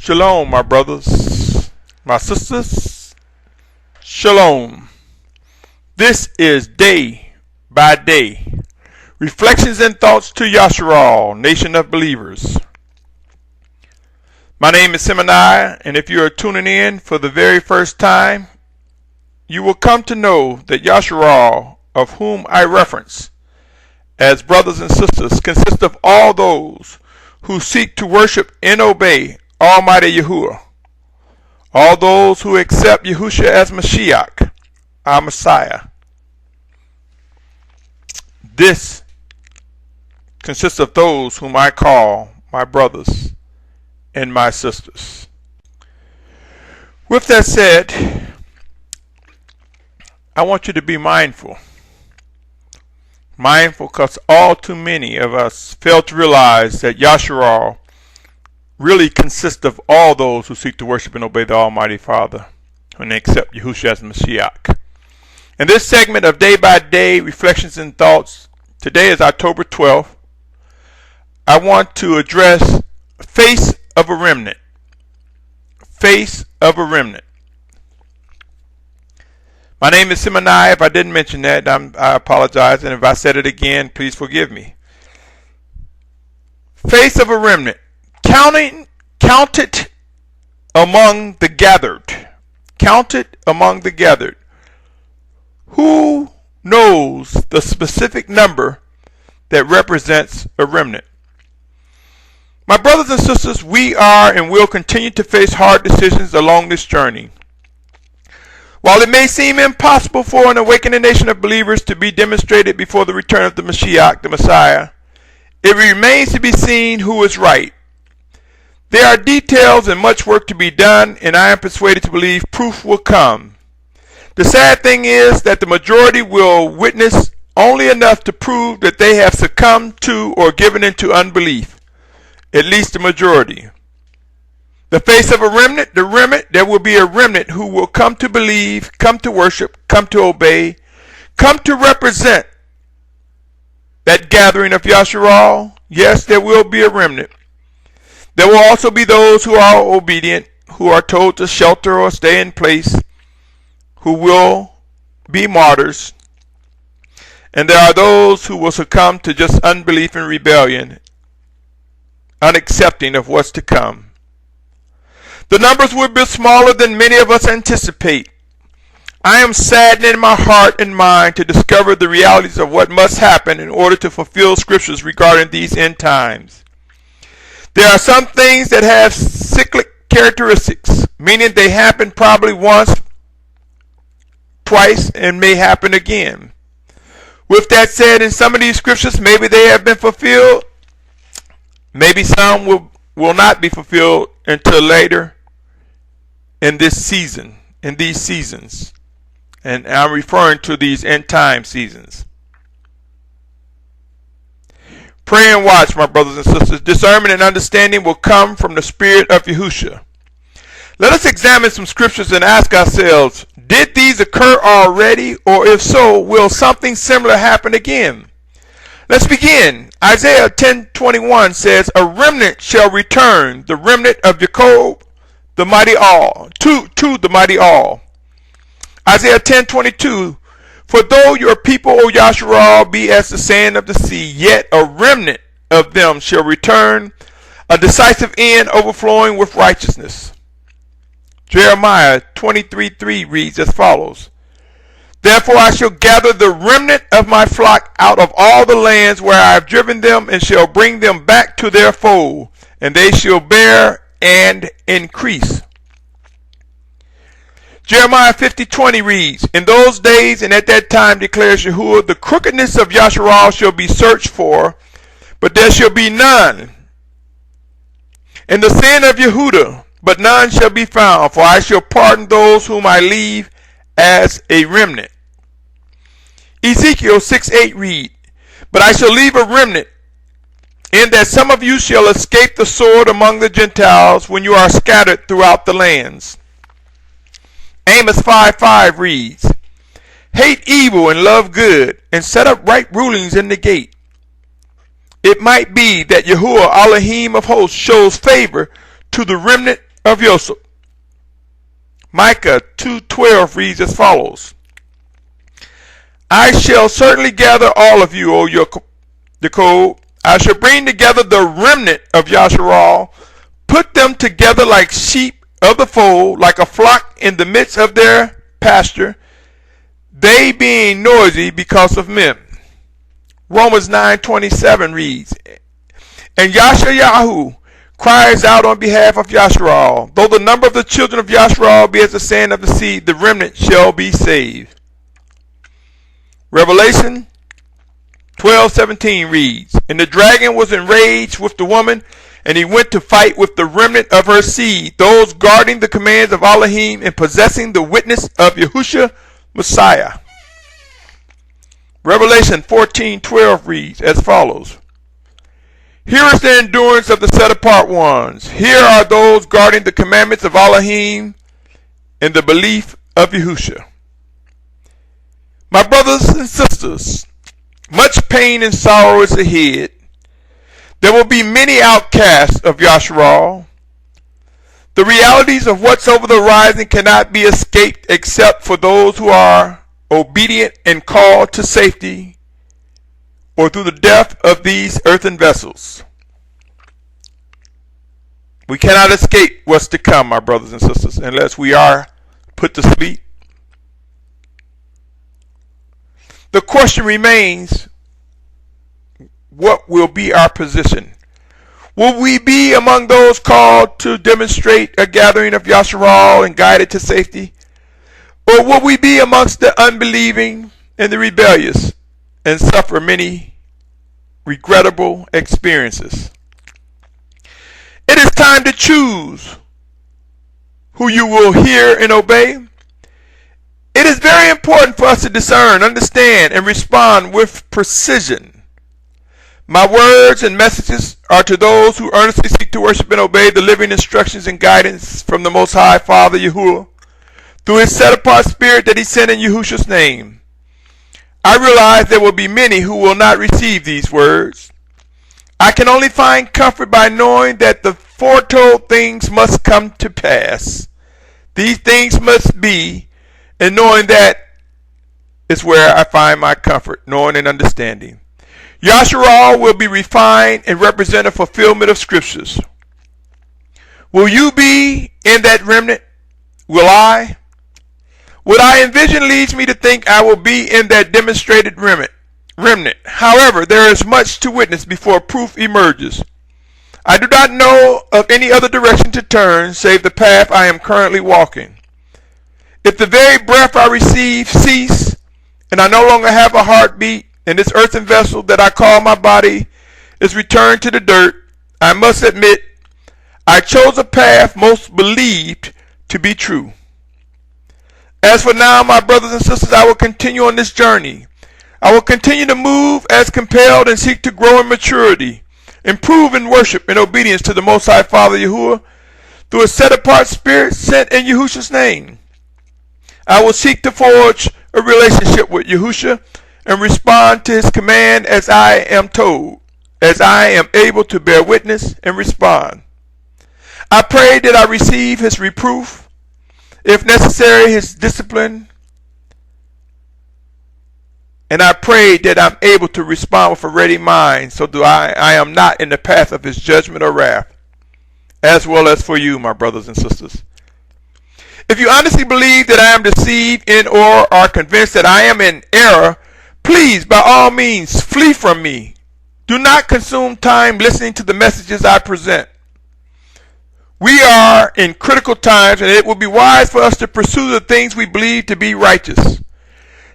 Shalom, my brothers, my sisters. Shalom. This is Day by Day. Reflections and thoughts to Yashar'al, nation of believers. My name is Symmanayah, and if you are tuning in for the very first time, you will come to know that Yashar'al, of whom I reference as brothers and sisters, consists of all those who seek to worship and obey Almighty Yahuwah, all those who accept Yahushua as Mashiach, our Messiah. This consists of those whom I call my brothers and my sisters. With that said, I want you to be mindful. Mindful because all too many of us fail to realize that Yashar'al really consists of all those who seek to worship and obey the Almighty Father when they accept Yahushua as Mashiach. In this segment of Day by Day Reflections and Thoughts, today is October 12th, I want to address Face of a Remnant. Face of a Remnant. My name is Symmanayah. If I didn't mention that, I apologize, and if I said it again, please forgive me. Face of a Remnant. Counted among the gathered. Counted among the gathered. Who knows the specific number that represents a remnant? My brothers and sisters, we are and will continue to face hard decisions along this journey. While it may seem impossible for an awakening nation of believers to be demonstrated before the return of the Mashiach, the Messiah, it remains to be seen who is right. There are details and much work to be done, and I am persuaded to believe proof will come. The sad thing is that the majority will witness only enough to prove that they have succumbed to or given into unbelief. At least the majority. The face of a remnant, there will be a remnant who will come to believe, come to worship, come to obey, come to represent that gathering of Yashar'al. Yes, there will be a remnant. There will also be those who are obedient, who are told to shelter or stay in place, who will be martyrs. And there are those who will succumb to just unbelief and rebellion, unaccepting of what's to come. The numbers will be smaller than many of us anticipate. I am saddened in my heart and mind to discover the realities of what must happen in order to fulfill scriptures regarding these end times. There are some things that have cyclic characteristics, meaning they happen probably once, twice, and may happen again. With that said, in some of these scriptures, maybe they have been fulfilled. Maybe some will not be fulfilled until later in this season, in these seasons. And I'm referring to these end time seasons. Pray and watch, my brothers and sisters. Discernment and understanding will come from the Spirit of Yahushua. Let us examine some scriptures and ask ourselves, did these occur already, or if so, will something similar happen again? Let's begin. Isaiah 10:21 says, "A remnant shall return, the remnant of Jacob, the mighty all, to the mighty all." Isaiah 10:22, "For though your people, O Yashar'al, be as the sand of the sea, yet a remnant of them shall return, a decisive end overflowing with righteousness." Jeremiah 23:3 reads as follows, "Therefore I shall gather the remnant of my flock out of all the lands where I have driven them, and shall bring them back to their fold, and they shall bear and increase." Jeremiah 50:20 reads, "In those days and at that time, declares Yahuwah, the crookedness of Yashar'al shall be searched for, but there shall be none. And the sin of Yehudah, but none shall be found, for I shall pardon those whom I leave as a remnant." Ezekiel 6:8 read, "But I shall leave a remnant, in that some of you shall escape the sword among the Gentiles when you are scattered throughout the lands." Amos 5:5 reads, "Hate evil and love good, and set up right rulings in the gate. It might be that Yahuwah Elohim of hosts shows favor to the remnant of Joseph. Micah 2:12 reads as follows. I shall certainly gather all of you, O Jacob. I shall bring together the remnant of Yashar'al, put them together like sheep of the fold, like a flock in the midst of their pasture, they being noisy because of men. Romans 9:27 reads, and Yashar'al cries out on behalf of Yashar'al, though the number of the children of Yashar'al be as the sand of the sea, the remnant shall be saved. Revelation 12:17 reads, and the dragon was enraged with the woman, and he went to fight with the remnant of her seed, those guarding the commands of Elohim and possessing the witness of Yahushua Messiah. Revelation 14:12 reads as follows. Here is the endurance of the set apart ones. Here are those guarding the commandments of Elohim and the belief of Yahushua. My brothers and sisters, much pain and sorrow is ahead. There will be many outcasts of Yashar'al. The realities of what's over the horizon cannot be escaped except for those who are obedient and called to safety, or through the death of these earthen vessels. We cannot escape what's to come, my brothers and sisters, unless we are put to sleep. The question remains, what will be our position? Will we be among those called to demonstrate a gathering of Yashar'al and guided to safety? Or will we be amongst the unbelieving and the rebellious and suffer many regrettable experiences? It is time to choose who you will hear and obey. It is very important for us to discern, understand, and respond with precision. My words and messages are to those who earnestly seek to worship and obey the living instructions and guidance from the Most High Father Yahuwah through His set-apart Spirit that He sent in Yahushua's name. I realize there will be many who will not receive these words. I can only find comfort by knowing that the foretold things must come to pass. These things must be, and knowing that is where I find my comfort, knowing and understanding. Yashar'al will be refined and represent a fulfillment of scriptures. Will you be in that remnant? Will I? What I envision leads me to think I will be in that demonstrated remnant. However, there is much to witness before proof emerges. I do not know of any other direction to turn save the path I am currently walking. If the very breath I receive cease, and I no longer have a heartbeat, and this earthen vessel that I call my body is returned to the dirt, I must admit I chose a path most believed to be true. As for now, my brothers and sisters, I will continue on this journey. I will continue to move as compelled and seek to grow in maturity, improve in worship and obedience to the Most High Father Yahuwah through a set-apart Spirit sent in Yahushua's name. I will seek to forge a relationship with Yahushua and respond to His command as I am told, as I am able to bear witness and respond. I pray that I receive His reproof, if necessary His discipline, and I pray that I'm able to respond with a ready mind so that I am not in the path of His judgment or wrath, as well as for you, my brothers and sisters. If you honestly believe that I am deceived in or are convinced that I am in error, please, by all means, flee from me. Do not consume time listening to the messages I present. We are in critical times, and it will be wise for us to pursue the things we believe to be righteous.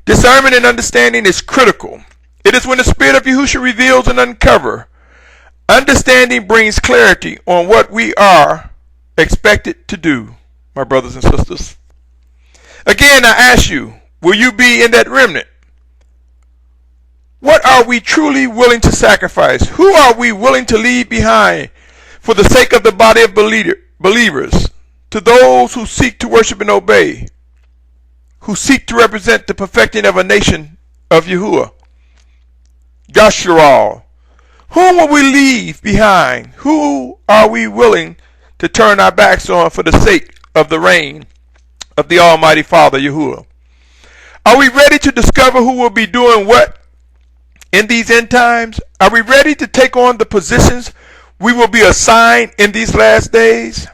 Discernment and understanding is critical. It is when the Spirit of Yahushua reveals and uncovers. Understanding brings clarity on what we are expected to do, my brothers and sisters. Again, I ask you, will you be in that remnant? What are we truly willing to sacrifice? Who are we willing to leave behind for the sake of the body of believers, to those who seek to worship and obey, who seek to represent the perfecting of a nation of Yahuwah? Yashar'al. Whom will we leave behind? Who are we willing to turn our backs on for the sake of the reign of the Almighty Father, Yahuwah? Are we ready to discover who will be doing what in these end times? Are we ready to take on the positions we will be assigned in these last days?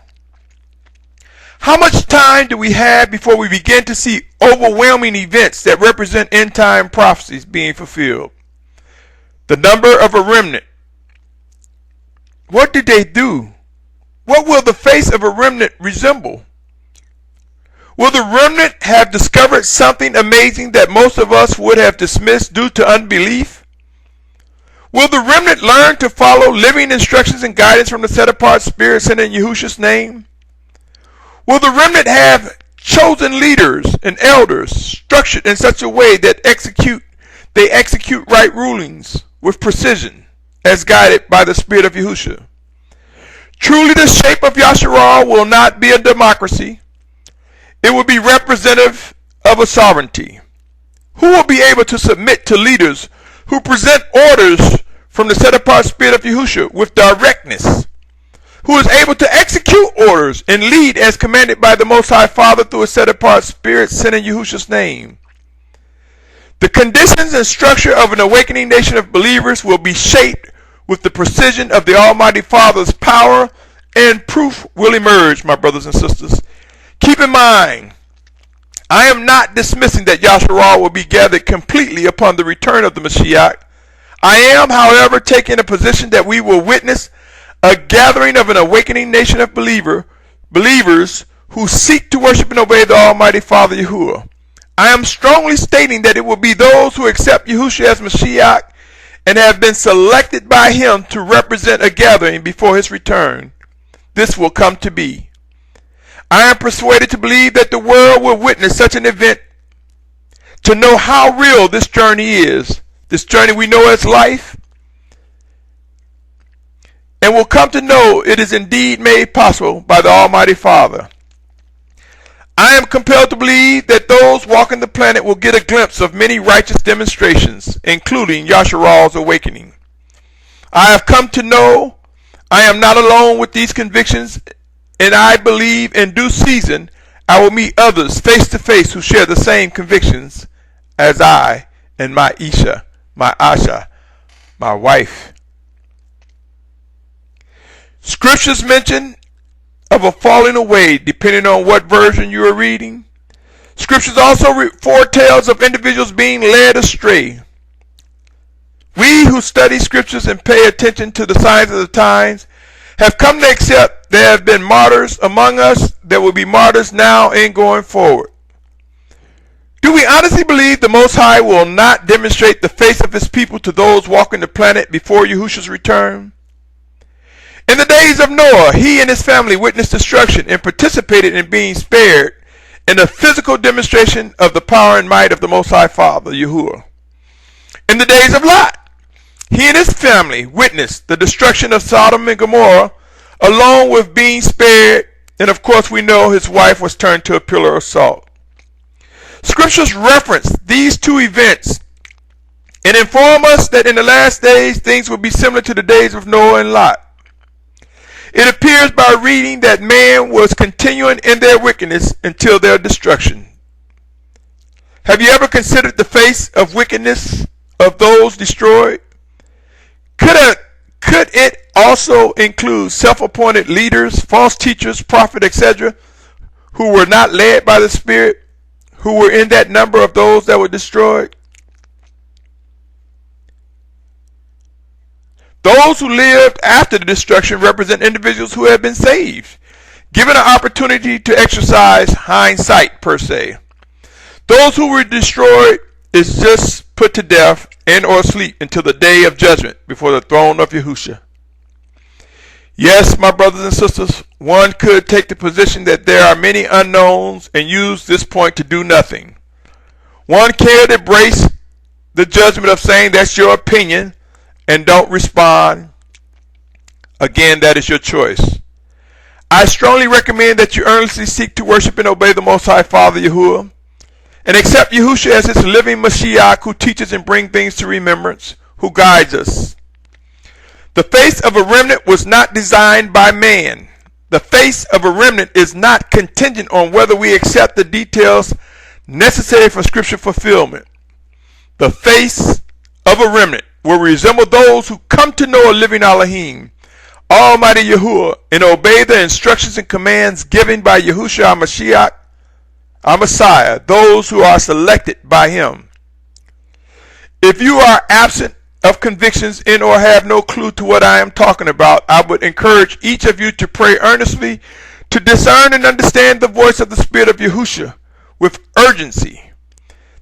How much time do we have before we begin to see overwhelming events that represent end time prophecies being fulfilled? The number of a remnant. What did they do? What will the face of a remnant resemble? Will the remnant have discovered something amazing that most of us would have dismissed due to unbelief? Will the remnant learn to follow living instructions and guidance from the set-apart Spirit sent in Yahushua's name? Will the remnant have chosen leaders and elders structured in such a way that they execute right rulings with precision as guided by the Spirit of Yahushua? Truly, the shape of Yashar'al will not be a democracy. It will be representative of a sovereignty. Who will be able to submit to leaders who present orders from the set-apart Spirit of Yahushua with directness? Who is able to execute orders and lead as commanded by the Most High Father through a set-apart Spirit sent in Yahushua's name? The conditions and structure of an awakening nation of believers will be shaped with the precision of the Almighty Father's power, and proof will emerge, my brothers and sisters. Keep in mind, I am not dismissing that Yashar'al will be gathered completely upon the return of the Mashiach. I am, however, taking a position that we will witness a gathering of an awakening nation of believers who seek to worship and obey the Almighty Father Yahuwah. I am strongly stating that it will be those who accept Yahushua as Mashiach and have been selected by him to represent a gathering before his return. This will come to be. I am persuaded to believe that the world will witness such an event to know how real this journey is, this journey we know as life, and will come to know it is indeed made possible by the Almighty Father. I am compelled to believe that those walking the planet will get a glimpse of many righteous demonstrations, including Yashar'al's awakening. I have come to know I am not alone with these convictions, and I believe in due season I will meet others face to face who share the same convictions as I and my Isha, my Asha, my wife. Scriptures mention of a falling away depending on what version you are reading. Scriptures also foretells of individuals being led astray. We who study scriptures and pay attention to the signs of the times have come to accept there have been martyrs among us that will be martyrs now and going forward. Do we honestly believe the Most High will not demonstrate the face of his people to those walking the planet before Yahushua's return? In the days of Noah, he and his family witnessed destruction and participated in being spared in a physical demonstration of the power and might of the Most High Father, Yahuwah. In the days of Lot, he and his family witnessed the destruction of Sodom and Gomorrah, along with being spared, and of course we know his wife was turned to a pillar of salt. Scriptures reference these two events and inform us that in the last days things will be similar to the days of Noah and Lot. It appears by reading that man was continuing in their wickedness until their destruction. Have you ever considered the face of wickedness of those destroyed? Could it also include self-appointed leaders, false teachers, prophets, etc., who were not led by the Spirit, who were in that number of those that were destroyed? Those who lived after the destruction represent individuals who have been saved, given an opportunity to exercise hindsight per se. Those who were destroyed is just put to death and or sleep until the day of judgment before the throne of Yahushua. Yes, my brothers and sisters, one could take the position that there are many unknowns and use this point to do nothing. One can embrace the judgment of saying that's your opinion and don't respond. Again, that is your choice. I strongly recommend that you earnestly seek to worship and obey the Most High Father Yahuwah, and accept Yahushua as his living Mashiach who teaches and brings things to remembrance, who guides us. The face of a remnant was not designed by man. The face of a remnant is not contingent on whether we accept the details necessary for scripture fulfillment. The face of a remnant will resemble those who come to know a living Elohim, Almighty Yahuwah, and obey the instructions and commands given by Yahushua HaMashiach, our Messiah, those who are selected by him. If you are absent of convictions in or have no clue to what I am talking about, I would encourage each of you to pray earnestly to discern and understand the voice of the Spirit of Yahushua with urgency.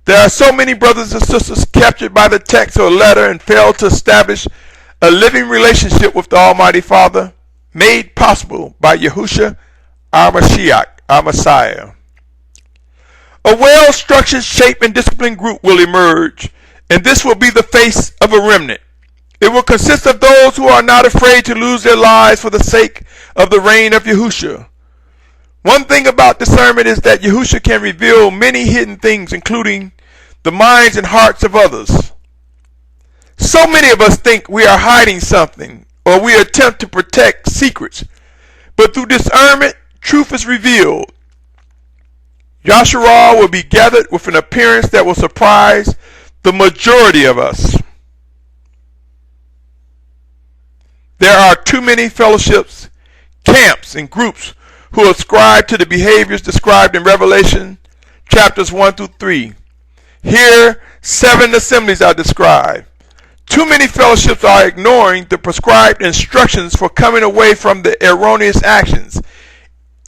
There are so many brothers and sisters captured by the text or letter and fail to establish a living relationship with the Almighty Father, made possible by Yahushua, our Mashiach, our Messiah. A well-structured, shaped, and disciplined group will emerge, and this will be the face of a remnant. It will consist of those who are not afraid to lose their lives for the sake of the reign of Yahushua. One thing about discernment is that Yahushua can reveal many hidden things, including the minds and hearts of others. So many of us think we are hiding something, or we attempt to protect secrets. But through discernment, truth is revealed. Yashar'al will be gathered with an appearance that will surprise the majority of us. There are too many fellowships, camps, and groups who ascribe to the behaviors described in Revelation chapters 1 through 3. Here, 7 assemblies are described. Too many fellowships are ignoring the prescribed instructions for coming away from the erroneous actions.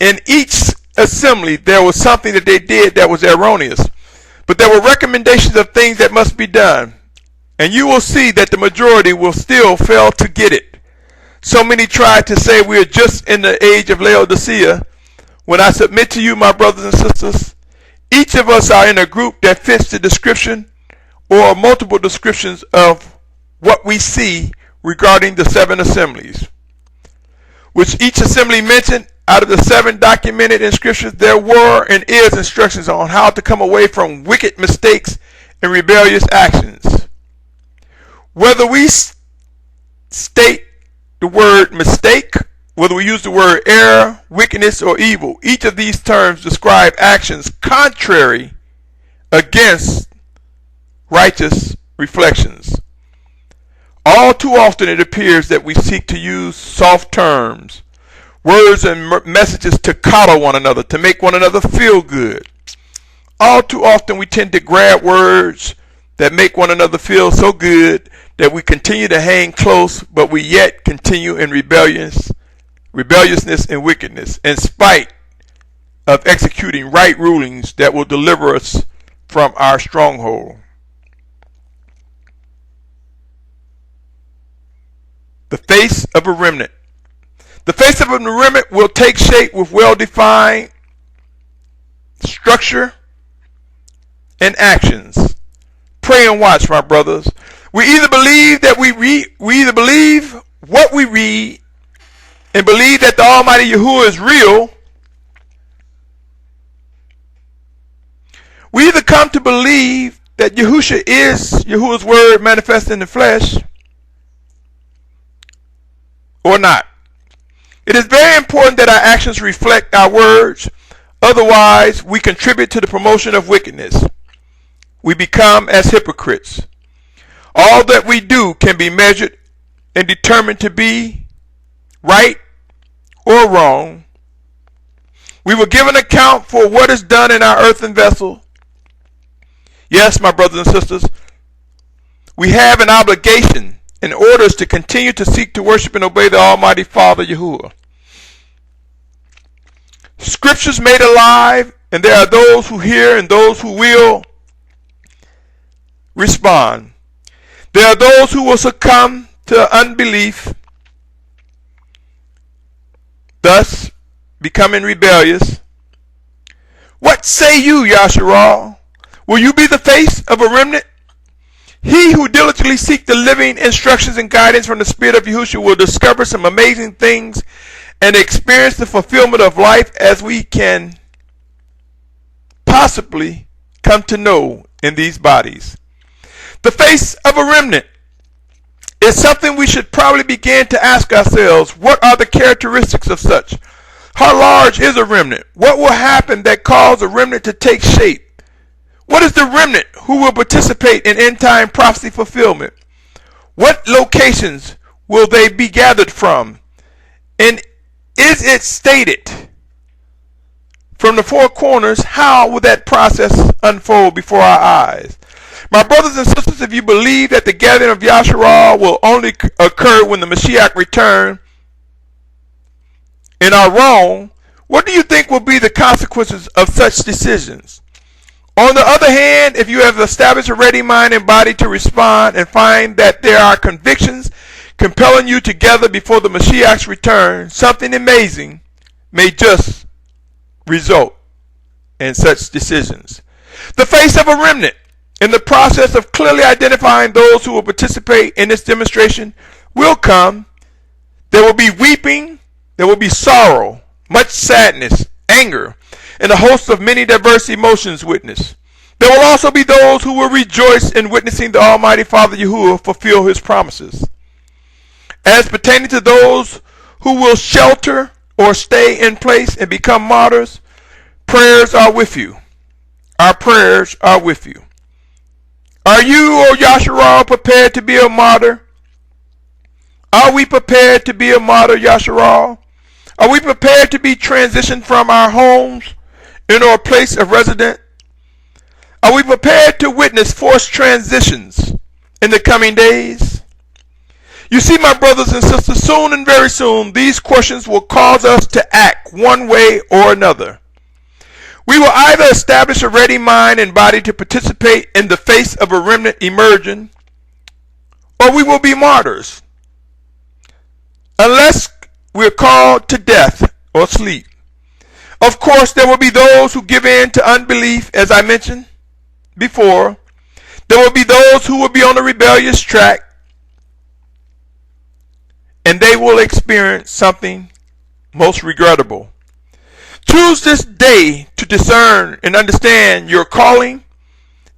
In each assembly, there was something that they did that was erroneous, but there were recommendations of things that must be done. And you will see that the majority will still fail to get it. So many try to say we are just in the age of Laodicea. When I submit to you, my brothers and sisters, each of us are in a group that fits the description or multiple descriptions of what we see regarding the 7 assemblies. Which each assembly mentioned, out of the 7 documented in scriptures, there were and is instructions on how to come away from wicked mistakes and rebellious actions. Whether we state the word mistake, whether we use the word error, wickedness, or evil, each of these terms describe actions contrary against righteous reflections. All too often it appears that we seek to use soft terms, words and messages to coddle one another, to make one another feel good. All too often we tend to grab words that make one another feel so good that we continue to hang close, but we yet continue in rebelliousness and wickedness, in spite of executing right rulings that will deliver us from our stronghold. The face of a remnant. The face of a remnant will take shape with well-defined structure and actions. Pray and watch, my brothers. We either believe that we either believe what we read and believe that the Almighty Yahuwah is real. We either come to believe that Yahushua is Yahuwah's word manifest in the flesh, or not. It is very important that our actions reflect our words. Otherwise, we contribute to the promotion of wickedness. We become as hypocrites. All that we do can be measured and determined to be right or wrong. We will give an account for what is done in our earthen vessel. Yes, my brothers and sisters, we have an obligation in order to continue to seek to worship and obey the Almighty Father Yahuwah. Scriptures made alive, and there are those who hear and those who will respond. There are those who will succumb to unbelief, thus becoming rebellious. What say you, Yashar'al? Will you be the face of a remnant? He who diligently seeks the living instructions and guidance from the Spirit of Yahushua will discover some amazing things and experience the fulfillment of life as we can possibly come to know in these bodies. The face of a remnant is something we should probably begin to ask ourselves. What are the characteristics of such? How large is a remnant? What will happen that cause a remnant to take shape? What is the remnant who will participate in end-time prophecy fulfillment? What locations will they be gathered from? And is it stated from the four corners? How will that process unfold before our eyes? My brothers and sisters, if you believe that the gathering of Yashar'al will only occur when the Mashiach returns and are wrong, what do you think will be the consequences of such decisions? On the other hand, if you have established a ready mind and body to respond and find that there are convictions compelling you to gather before the Mashiach's return, something amazing may just result in such decisions. The face of a remnant. In the process of clearly identifying those who will participate in this demonstration will come. There will be weeping, there will be sorrow, much sadness, anger, and a host of many diverse emotions witnessed. There will also be those who will rejoice in witnessing the Almighty Father Yahuwah fulfill his promises. As pertaining to those who will shelter or stay in place and become martyrs, prayers are with you. Our prayers are with you. Are you, O Yashar'al, prepared to be a martyr? Are we prepared to be a martyr, Yashar'al? Are we prepared to be transitioned from our homes into a place of residence? Are we prepared to witness forced transitions in the coming days? You see, my brothers and sisters, soon and very soon, these questions will cause us to act one way or another. We will either establish a ready mind and body to participate in the face of a remnant emerging, or we will be martyrs, unless we're called to death or sleep. Of course, there will be those who give in to unbelief, as I mentioned before. There will be those who will be on the rebellious track, and they will experience something most regrettable. Choose this day to discern and understand your calling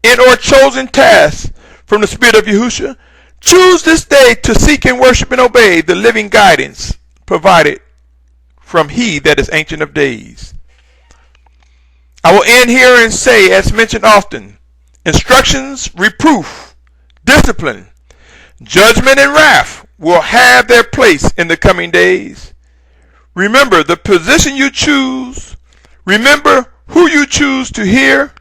and or chosen task from the Spirit of Yahushua. Choose this day to seek and worship and obey the living guidance provided from He that is Ancient of Days. I will end here and say, as mentioned often, instructions, reproof, discipline, judgment, and wrath will have their place in the coming days. Remember the position you choose. Remember who you choose to hear.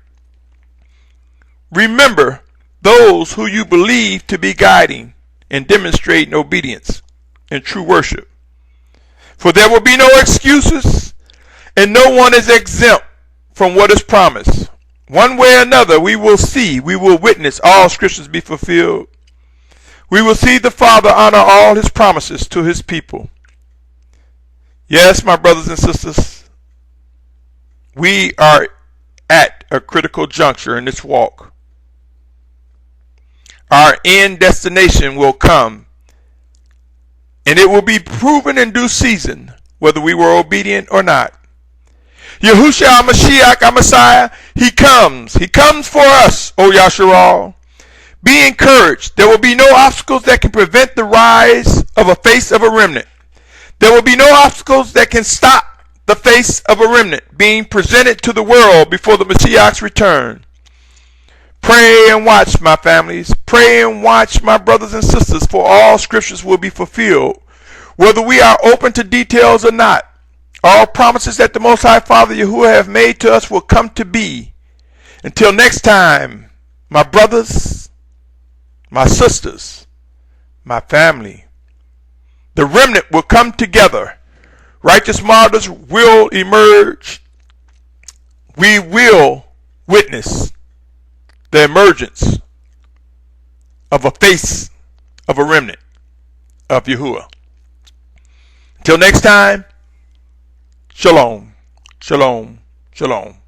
Remember those who you believe to be guiding and demonstrating obedience and true worship. For there will be no excuses, and no one is exempt from what is promised. One way or another, we will witness all scriptures be fulfilled. We will see the Father honor all his promises to his people. Yes, my brothers and sisters, we are at a critical juncture in this walk. Our end destination will come, and it will be proven in due season whether we were obedient or not. Yahushua, our Mashiach, our Messiah, he comes. He comes for us, O Yashar'al. Be encouraged. There will be no obstacles that can prevent the rise of a face of a remnant. There will be no obstacles that can stop the face of a remnant being presented to the world before the Mashiach's return. Pray and watch, my families. Pray and watch, my brothers and sisters, for all scriptures will be fulfilled, whether we are open to details or not. All promises that the Most High Father Yahuwah have made to us will come to be. Until next time, my brothers, my sisters, my family, the remnant will come together. Righteous martyrs will emerge. We will witness the emergence of a face of a remnant of Yahuwah. Until next time, Shalom, Shalom, Shalom.